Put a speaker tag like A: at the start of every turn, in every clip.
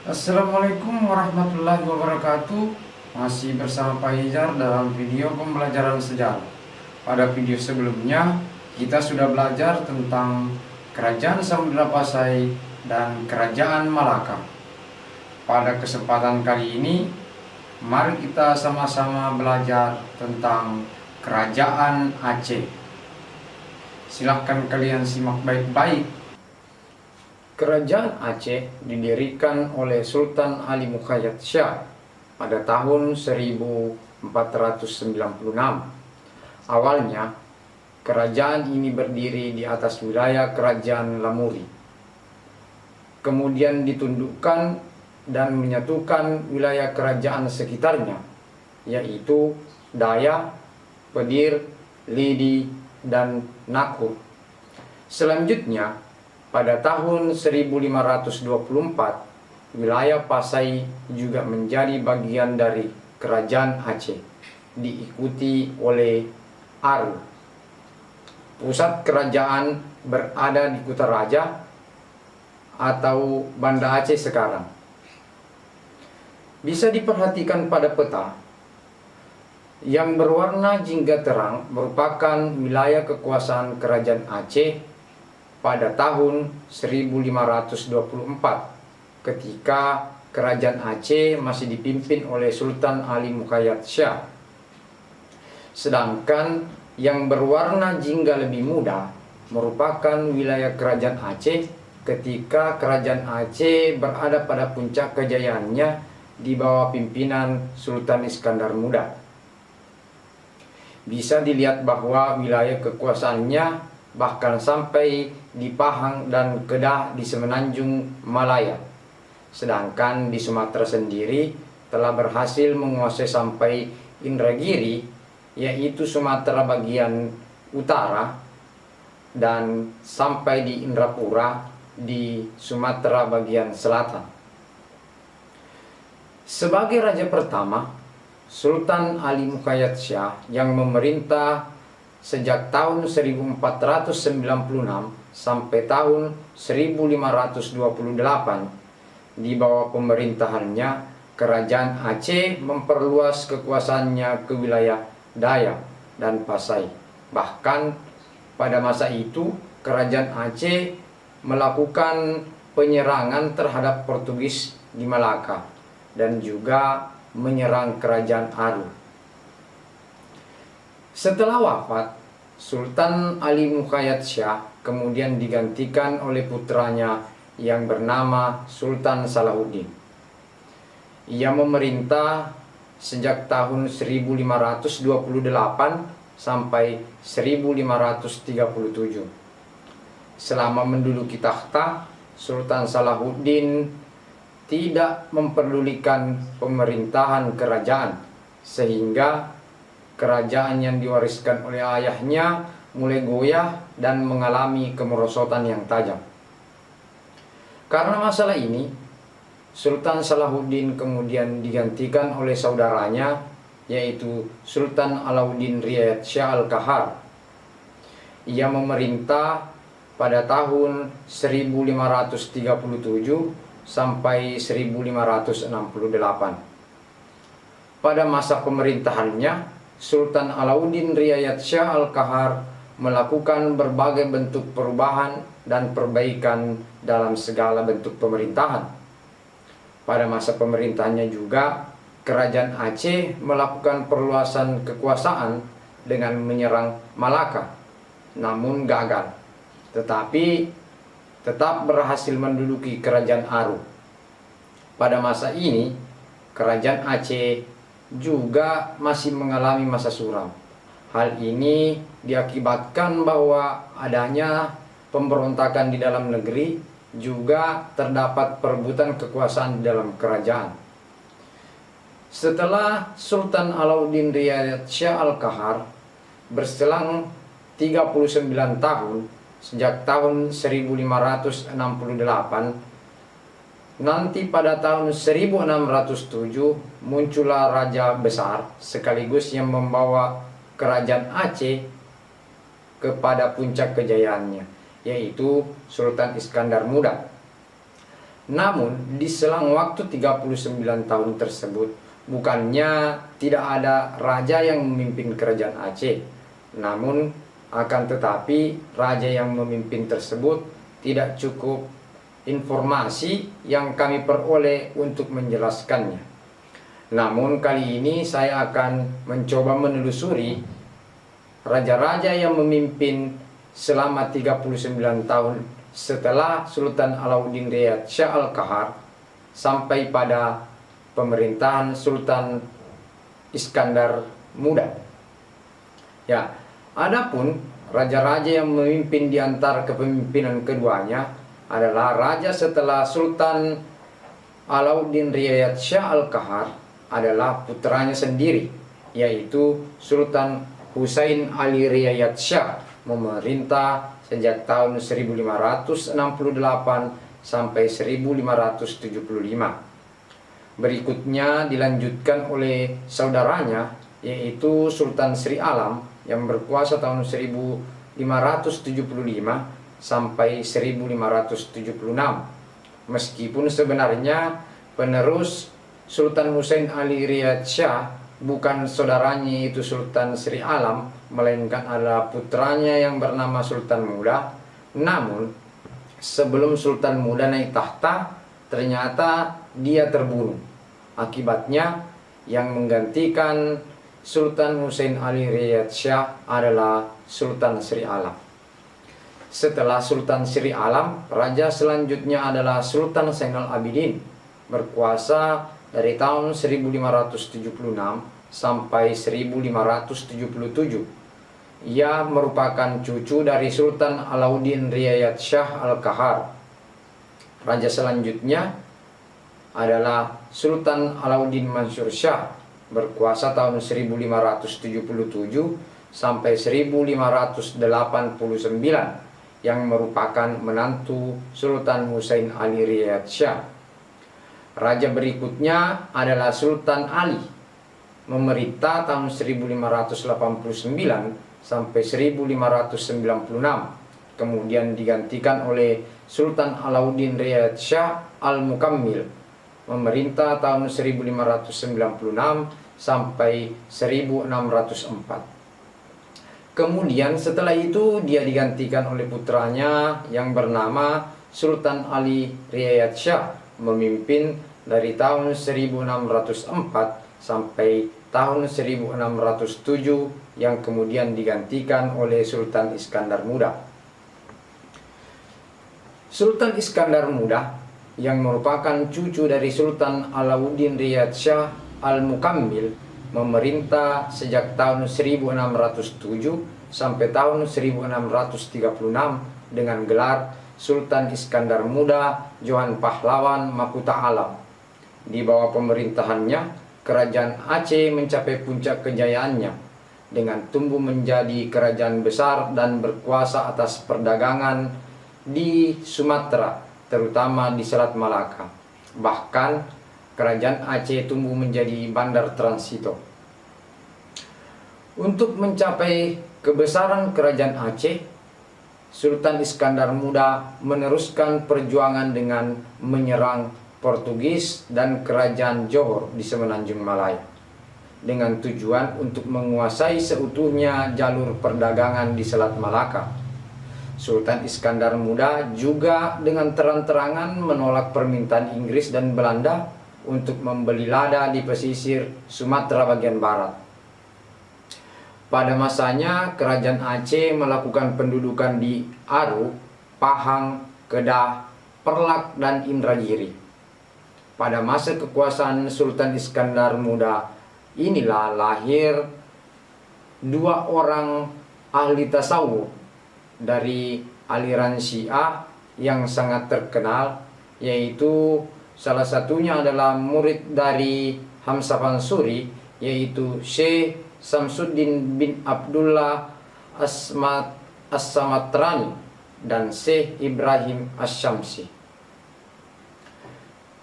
A: Assalamualaikum warahmatullahi wabarakatuh. Masih bersama Pak Izar dalam video pembelajaran sejarah. Pada video sebelumnya kita sudah belajar tentang Kerajaan Samudra Pasai dan Kerajaan Malaka. Pada kesempatan kali ini mari kita sama-sama belajar tentang Kerajaan Aceh. Silahkan kalian simak baik-baik. Kerajaan Aceh didirikan oleh Sultan Ali Muqayyad Shah pada tahun 1496. Awalnya, kerajaan ini berdiri di atas wilayah Kerajaan Lamuri. Kemudian ditundukkan dan menyatukan wilayah kerajaan sekitarnya, yaitu Dayak, Pedir, Lidi, dan Nakur. Selanjutnya, pada tahun 1524, wilayah Pasai juga menjadi bagian dari Kerajaan Aceh, diikuti oleh Aru. Pusat kerajaan berada di Kutaraja atau Banda Aceh sekarang. Bisa diperhatikan pada peta yang berwarna jingga terang merupakan wilayah kekuasaan Kerajaan Aceh pada tahun 1524 ketika Kerajaan Aceh masih dipimpin oleh Sultan Ali Muqayyad Shah. Sedangkan yang berwarna jingga lebih muda merupakan wilayah Kerajaan Aceh ketika Kerajaan Aceh berada pada puncak kejayaannya di bawah pimpinan Sultan Iskandar Muda. Bisa dilihat bahwa wilayah kekuasaannya bahkan sampai di Pahang dan Kedah di Semenanjung Malaya. Sedangkan di Sumatera sendiri telah berhasil menguasai sampai Indragiri, yaitu Sumatera bagian utara, dan sampai di Indrapura di Sumatera bagian selatan. Sebagai raja pertama, Sultan Ali Muqayyad Shah yang memerintah sejak tahun 1496 sampai tahun 1528, di bawah pemerintahannya, Kerajaan Aceh memperluas kekuasaannya ke wilayah Dayak dan Pasai. Bahkan pada masa itu, Kerajaan Aceh melakukan penyerangan terhadap Portugis di Malaka dan juga menyerang Kerajaan Aru. Setelah wafat, Sultan Ali Muqayyad Shah kemudian digantikan oleh putranya yang bernama Sultan Salahuddin. Ia memerintah sejak tahun 1528 sampai 1537. Selama menduduki takhta, Sultan Salahuddin tidak memperdulikan pemerintahan kerajaan, sehingga kerajaan yang diwariskan oleh ayahnya mulai goyah dan mengalami kemerosotan yang tajam. Karena masalah ini, Sultan Salahuddin kemudian digantikan oleh saudaranya, yaitu Sultan Alauddin Riayat Shah Al-Qahar. Ia memerintah pada tahun 1537 sampai 1568. Pada masa pemerintahannya, Sultan Alauddin Riayat Shah Al-Qahar melakukan berbagai bentuk perubahan dan perbaikan dalam segala bentuk pemerintahan. Pada masa pemerintahannya juga, Kerajaan Aceh melakukan perluasan kekuasaan dengan menyerang Malaka, namun gagal. Tetapi tetap berhasil menduduki Kerajaan Aru. Pada masa ini, Kerajaan Aceh juga masih mengalami masa suram. Hal ini diakibatkan bahwa adanya pemberontakan di dalam negeri, juga terdapat perebutan kekuasaan di dalam kerajaan. Setelah Sultan Alauddin Riayat Shah Al-Qahar berselang 39 tahun, sejak tahun 1568, nanti pada tahun 1607 muncullah raja besar sekaligus yang membawa Kerajaan Aceh kepada puncak kejayaannya, yaitu Sultan Iskandar Muda. Namun di selang waktu 39 tahun tersebut, bukannya tidak ada raja yang memimpin kerajaan Aceh, namun akan tetapi raja yang memimpin tersebut tidak cukup informasi yang kami peroleh untuk menjelaskannya. Namun kali ini saya akan mencoba menelusuri raja-raja yang memimpin selama 39 tahun setelah Sultan Alauddin Riyad Shah Al-Qahar sampai pada pemerintahan Sultan Iskandar Muda. Ya, adapun raja-raja yang memimpin di antara kepemimpinan keduanya adalah raja setelah Sultan Alauddin Riyad Shah Al-Qahar adalah putranya sendiri, yaitu Sultan Husain Ali Riyad Shah, memerintah sejak tahun 1568 sampai 1575. Berikutnya dilanjutkan oleh saudaranya, yaitu Sultan Sri Alam yang berkuasa tahun 1575 sampai 1576. Meskipun sebenarnya penerus Sultan Husain Ali Riyad Shah bukan saudaranya yaitu Sultan Sri Alam, melainkan adalah putranya yang bernama Sultan Muda. Namun sebelum Sultan Muda naik tahta, ternyata dia terbunuh. Akibatnya yang menggantikan Sultan Husain Ali Riyad Shah adalah Sultan Sri Alam. Setelah Sultan Sri Alam, raja selanjutnya adalah Sultan Zainal Abidin, berkuasa dari tahun 1576 sampai 1577. Ia merupakan cucu dari Sultan Alauddin Riyad Shah Al-Qahar. Raja selanjutnya adalah Sultan Alauddin Mansur Shah, berkuasa tahun 1577 sampai 1589, yang merupakan menantu Sultan Husain Ali Riyad Shah. Raja berikutnya adalah Sultan Ali, memerintah tahun 1589 sampai 1596. Kemudian digantikan oleh Sultan Alauddin Riyad Shah Al-Mukammil, memerintah tahun 1596 sampai 1604. Kemudian setelah itu dia digantikan oleh putranya yang bernama Sultan Ali Riyad Shah, memimpin dari tahun 1604 sampai tahun 1607, yang kemudian digantikan oleh Sultan Iskandar Muda. Sultan Iskandar Muda yang merupakan cucu dari Sultan Alauddin Riyad Shah Al-Mukammil, memerintah sejak tahun 1607 sampai tahun 1636 dengan gelar Sultan Iskandar Muda Johan Pahlawan Mahkota Alam. Di bawah pemerintahannya, kerajaan Aceh mencapai puncak kejayaannya dengan tumbuh menjadi kerajaan besar dan berkuasa atas perdagangan di Sumatera, terutama di Selat Malaka. Bahkan kerajaan Aceh tumbuh menjadi bandar transito. Untuk mencapai kebesaran kerajaan Aceh, Sultan Iskandar Muda meneruskan perjuangan dengan menyerang Portugis dan kerajaan Johor di Semenanjung Malaya, dengan tujuan untuk menguasai seutuhnya jalur perdagangan di Selat Malaka. Sultan Iskandar Muda juga dengan terang-terangan menolak permintaan Inggris dan Belanda untuk membeli lada di pesisir Sumatera bagian barat. Pada masanya, kerajaan Aceh melakukan pendudukan di Aru, Pahang, Kedah, Perlak, dan Indragiri. Pada masa kekuasaan Sultan Iskandar Muda inilah lahir dua orang ahli tasawuf dari aliran Syiah yang sangat terkenal, yaitu salah satunya adalah murid dari Hamzah Pansuri, yaitu Syekh Samsuddin bin Abdullah As-Samatrani dan Syekh Ibrahim Asy-Syamsi.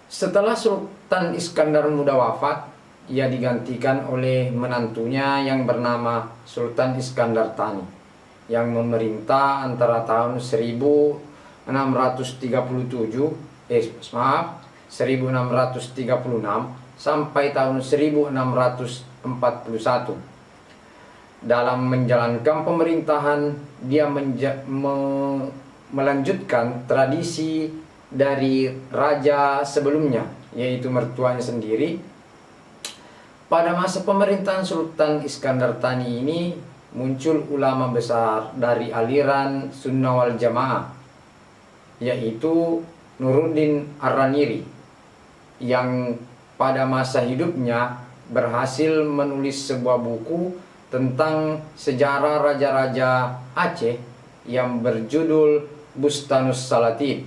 A: Setelah Sultan Iskandar Muda wafat, ia digantikan oleh menantunya yang bernama Sultan Iskandar Thani, yang memerintah antara tahun 1637 1636 sampai tahun 1641. Dalam menjalankan pemerintahan, dia melanjutkan tradisi dari raja sebelumnya, yaitu mertuanya sendiri. Pada masa pemerintahan Sultan Iskandar Thani ini muncul ulama besar dari aliran Sunnah wal Jamaah, yaitu Nuruddin Ar-Raniri, yang pada masa hidupnya berhasil menulis sebuah buku tentang sejarah raja-raja Aceh yang berjudul Bustanus Salatin.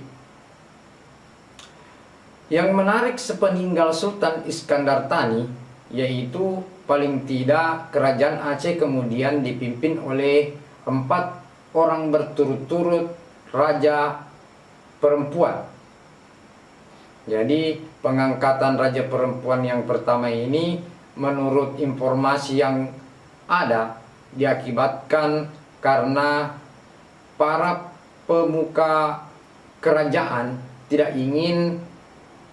A: Yang menarik sepeninggal Sultan Iskandar Thani, yaitu paling tidak kerajaan Aceh kemudian dipimpin oleh 4 orang berturut-turut raja perempuan. Jadi pengangkatan raja perempuan yang pertama ini menurut informasi yang ada diakibatkan karena para pemuka kerajaan tidak ingin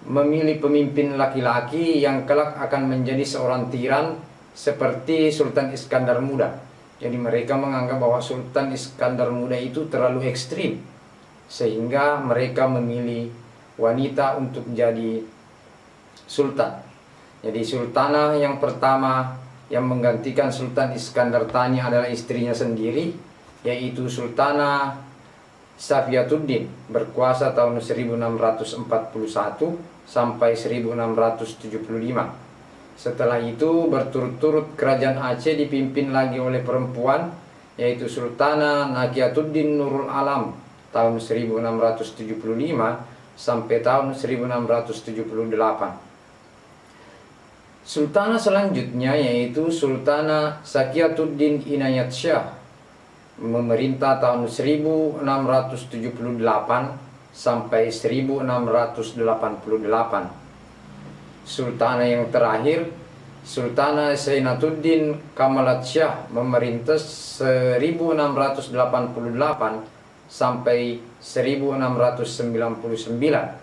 A: memilih pemimpin laki-laki yang kelak akan menjadi seorang tiran seperti Sultan Iskandar Muda. Jadi mereka menganggap bahwa Sultan Iskandar Muda itu terlalu ekstrim, sehingga mereka memilih wanita untuk jadi sultan. Jadi sultanah yang pertama yang menggantikan Sultan Iskandar Thani adalah istrinya sendiri, yaitu Sultanah Safiyatuddin, berkuasa tahun 1641 sampai 1675. Setelah itu berturut-turut kerajaan Aceh dipimpin lagi oleh perempuan, yaitu Sultanah Nakiatuddin Nurul Alam tahun 1675 sampai tahun 1678. Sultanah selanjutnya yaitu Sultanah Sakiyatuddin Inayat Syah, memerintah tahun 1678 sampai 1688. Sultanah yang terakhir Sultanah Zainatuddin Kamalat Syah, memerintah 1688 sampai 1699.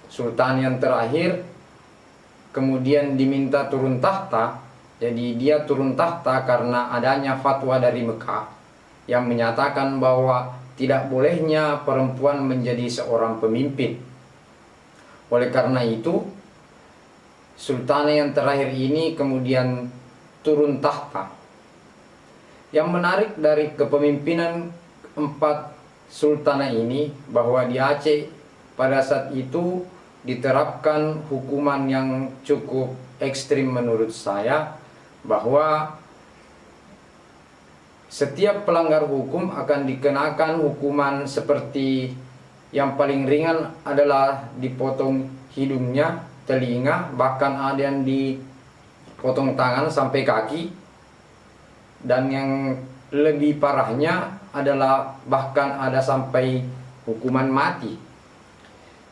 A: Sultan yang terakhir kemudian diminta turun tahta. Jadi dia turun tahta karena adanya fatwa dari Mekah yang menyatakan bahwa tidak bolehnya perempuan menjadi seorang pemimpin. Oleh karena itu, sultan yang terakhir ini kemudian turun tahta. Yang menarik dari kepemimpinan 4 sultanah ini bahwa di Aceh pada saat itu diterapkan hukuman yang cukup ekstrim menurut saya, bahwa setiap pelanggar hukum akan dikenakan hukuman seperti yang paling ringan adalah dipotong hidungnya, telinga, bahkan ada yang dipotong tangan sampai kaki, dan yang lebih parahnya adalah bahkan ada sampai hukuman mati.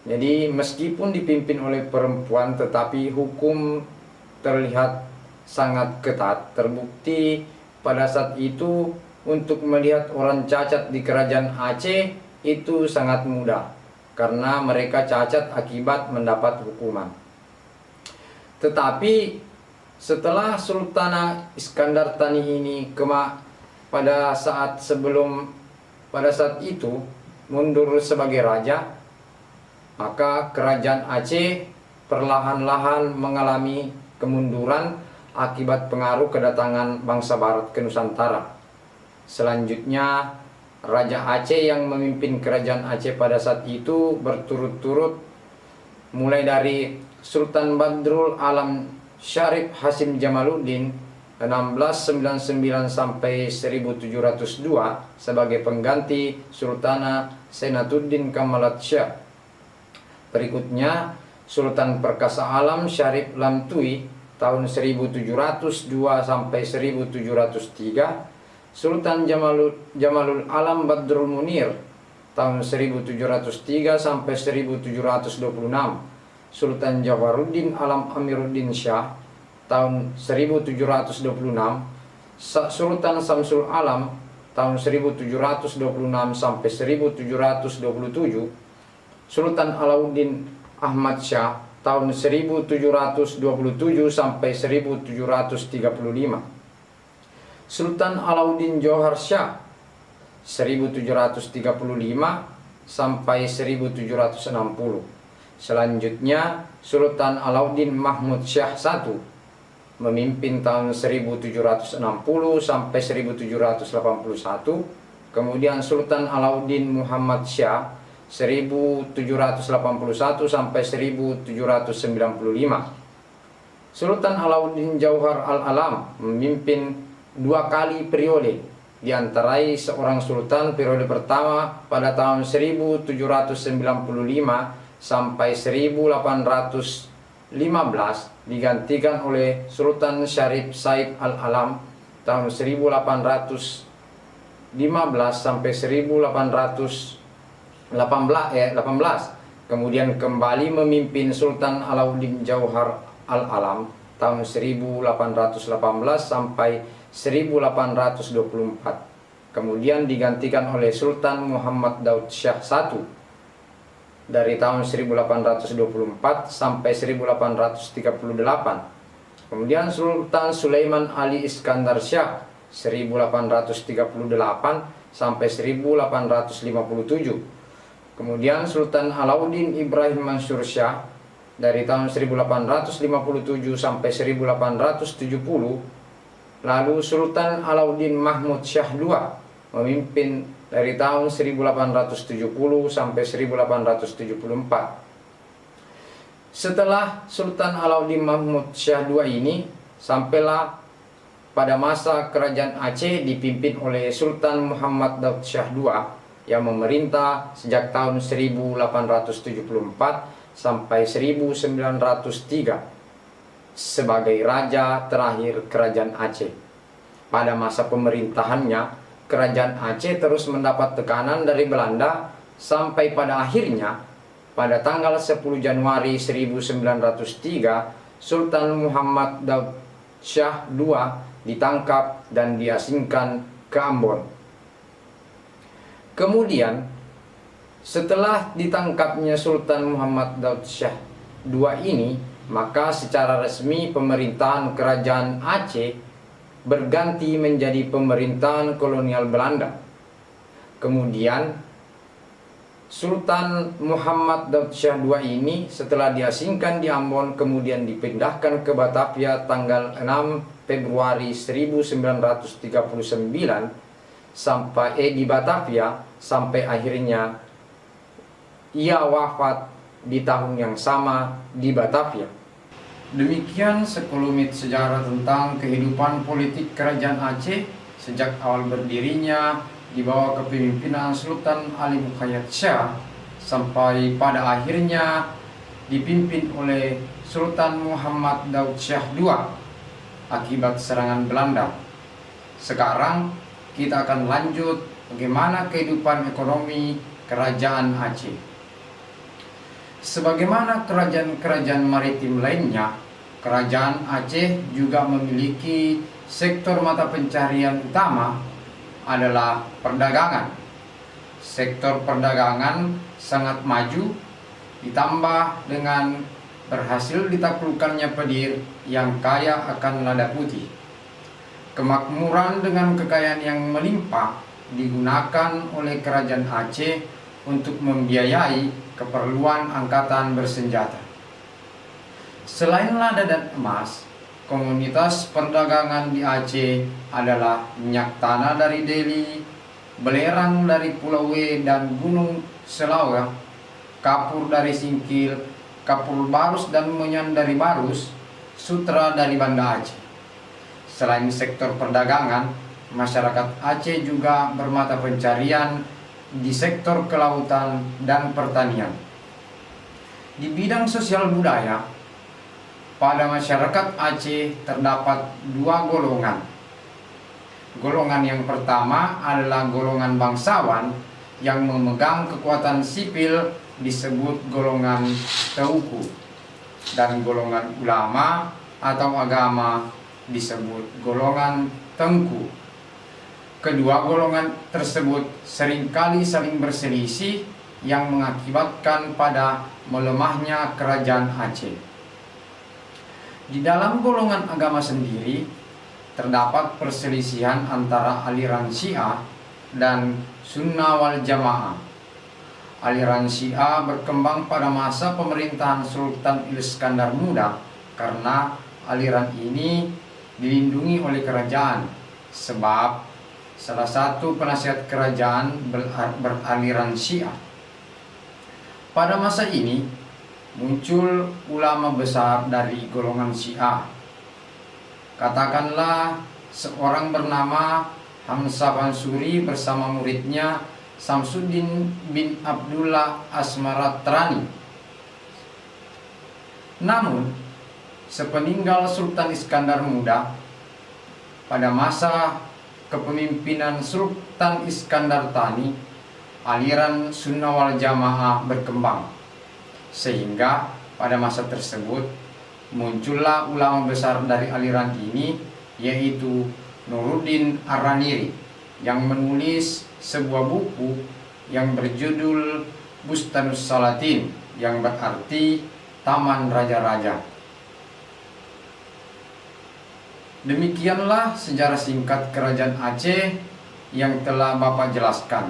A: Jadi meskipun dipimpin oleh perempuan, tetapi hukum terlihat sangat ketat. Terbukti pada saat itu untuk melihat orang cacat di kerajaan Aceh itu sangat mudah, karena mereka cacat akibat mendapat hukuman. Tetapi setelah Sultanah Iskandar Thani ini pada saat itu mundur sebagai raja, maka kerajaan Aceh perlahan-lahan mengalami kemunduran akibat pengaruh kedatangan bangsa Barat ke Nusantara. Selanjutnya Raja Aceh yang memimpin kerajaan Aceh pada saat itu berturut-turut, mulai dari Sultan Badrul Alam Syarif Hasim Jamaluddin 1699 sampai 1702 sebagai pengganti Sultanah Zainatuddin Kamalat Syah. Berikutnya Sultan Perkasa Alam Syarif Lamtui tahun 1702 sampai 1703, Sultan Jamalul Alam Badrul Munir tahun 1703 sampai 1726, Sultan Jawaruddin Alam Amiruddin Syah tahun 1726, Sultan Samsul Alam tahun 1726 sampai 1727, Sultan Alauddin Ahmad Shah tahun 1727 sampai 1735. Sultan Alauddin Johar Shah 1735 sampai 1760. Selanjutnya Sultan Alauddin Mahmud Shah I memimpin tahun 1760 sampai 1781. Kemudian Sultan Alauddin Muhammad Shah 1781 sampai 1795. Sultan Alauddin Jauhar Al-Alam memimpin 2 kali periode, diantarai seorang sultan periode pertama pada tahun 1795 sampai 1815 digantikan oleh Sultan Syarif Said Al-Alam tahun 1815 sampai 1818. Kemudian kembali memimpin Sultan Alauddin Jauhar Al-Alam tahun 1818 sampai 1824. Kemudian digantikan oleh Sultan Muhammad Daud Shah I dari tahun 1824 sampai 1838. Kemudian Sultan Sulaiman Ali Iskandar Shah 1838 sampai 1857. Kemudian Sultan Alauddin Ibrahim Mansur Shah dari tahun 1857 sampai 1870. Lalu Sultan Alauddin Mahmud Shah II memimpin dari tahun 1870 sampai 1874. Setelah Sultan Alauddin Mahmud Shah II ini, sampailah pada masa kerajaan Aceh dipimpin oleh Sultan Muhammad Daud Shah II yang memerintah sejak tahun 1874 sampai 1903 sebagai raja terakhir kerajaan Aceh. Pada masa pemerintahannya, kerajaan Aceh terus mendapat tekanan dari Belanda sampai pada akhirnya pada tanggal 10 Januari 1903 Sultan Muhammad Daud Shah II ditangkap dan diasingkan ke Ambon. Kemudian setelah ditangkapnya Sultan Muhammad Daud Shah II ini, maka secara resmi pemerintahan kerajaan Aceh berganti menjadi pemerintahan kolonial Belanda. Kemudian Sultan Muhammad Daud Shah II ini setelah diasingkan di Ambon kemudian dipindahkan ke Batavia tanggal 6 Februari 1939 sampai di Batavia sampai akhirnya ia wafat di tahun yang sama di Batavia. Demikian sekelumit sejarah tentang kehidupan politik kerajaan Aceh sejak awal berdirinya di bawah kepemimpinan Sultan Ali Muqayyad Shah sampai pada akhirnya dipimpin oleh Sultan Muhammad Daud Shah II akibat serangan Belanda. Sekarang kita akan lanjut bagaimana kehidupan ekonomi kerajaan Aceh. Sebagaimana kerajaan-kerajaan maritim lainnya, kerajaan Aceh juga memiliki sektor mata pencarian utama adalah perdagangan. Sektor perdagangan sangat maju, ditambah dengan berhasil ditaklukkannya Pedir yang kaya akan lada putih. Kemakmuran dengan kekayaan yang melimpah digunakan oleh kerajaan Aceh untuk membiayai keperluan angkatan bersenjata. Selain lada dan emas, komoditas perdagangan di Aceh adalah minyak tanah dari Deli, belerang dari Pulau W dan Gunung Selawe, kapur dari Singkil, kapur barus dan menyan dari Barus, sutra dari Banda Aceh. Selain sektor perdagangan, masyarakat Aceh juga bermata pencarian di sektor kelautan dan pertanian. Di bidang sosial budaya, pada masyarakat Aceh terdapat 2 golongan. Golongan yang pertama adalah golongan bangsawan yang memegang kekuatan sipil disebut golongan Teuku, dan golongan ulama atau agama disebut golongan Tengku. Kedua golongan tersebut seringkali saling berselisih yang mengakibatkan pada melemahnya kerajaan Aceh. Di dalam golongan agama sendiri terdapat perselisihan antara aliran Syiah dan Sunnah wal Jamaah. Aliran Syiah berkembang pada masa pemerintahan Sultan Iskandar Muda karena aliran ini dilindungi oleh kerajaan, sebab salah satu penasihat kerajaan beraliran Syiah. Pada masa ini muncul ulama besar dari golongan Syiah. Katakanlah seorang bernama Hamzah Mansuri bersama muridnya Samsuddin bin Abdullah Asmaratrani. Namun, sepeninggal Sultan Iskandar Muda, pada masa kepemimpinan Sultan Iskandar Thani, aliran Sunnah wal Jamaah berkembang, sehingga pada masa tersebut muncullah ulama besar dari aliran ini, yaitu Nuruddin Ar-Raniri, yang menulis sebuah buku yang berjudul Bustanus Salatin, yang berarti Taman Raja-Raja. Demikianlah sejarah singkat Kerajaan Aceh yang telah Bapak jelaskan.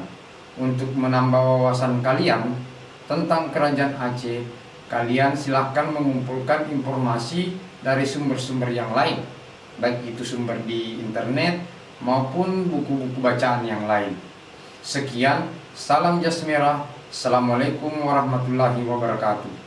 A: Untuk menambah wawasan kalian tentang Kerajaan Aceh, kalian silahkan mengumpulkan informasi dari sumber-sumber yang lain, baik itu sumber di internet maupun buku-buku bacaan yang lain. Sekian, salam jas merah. Assalamualaikum warahmatullahi wabarakatuh.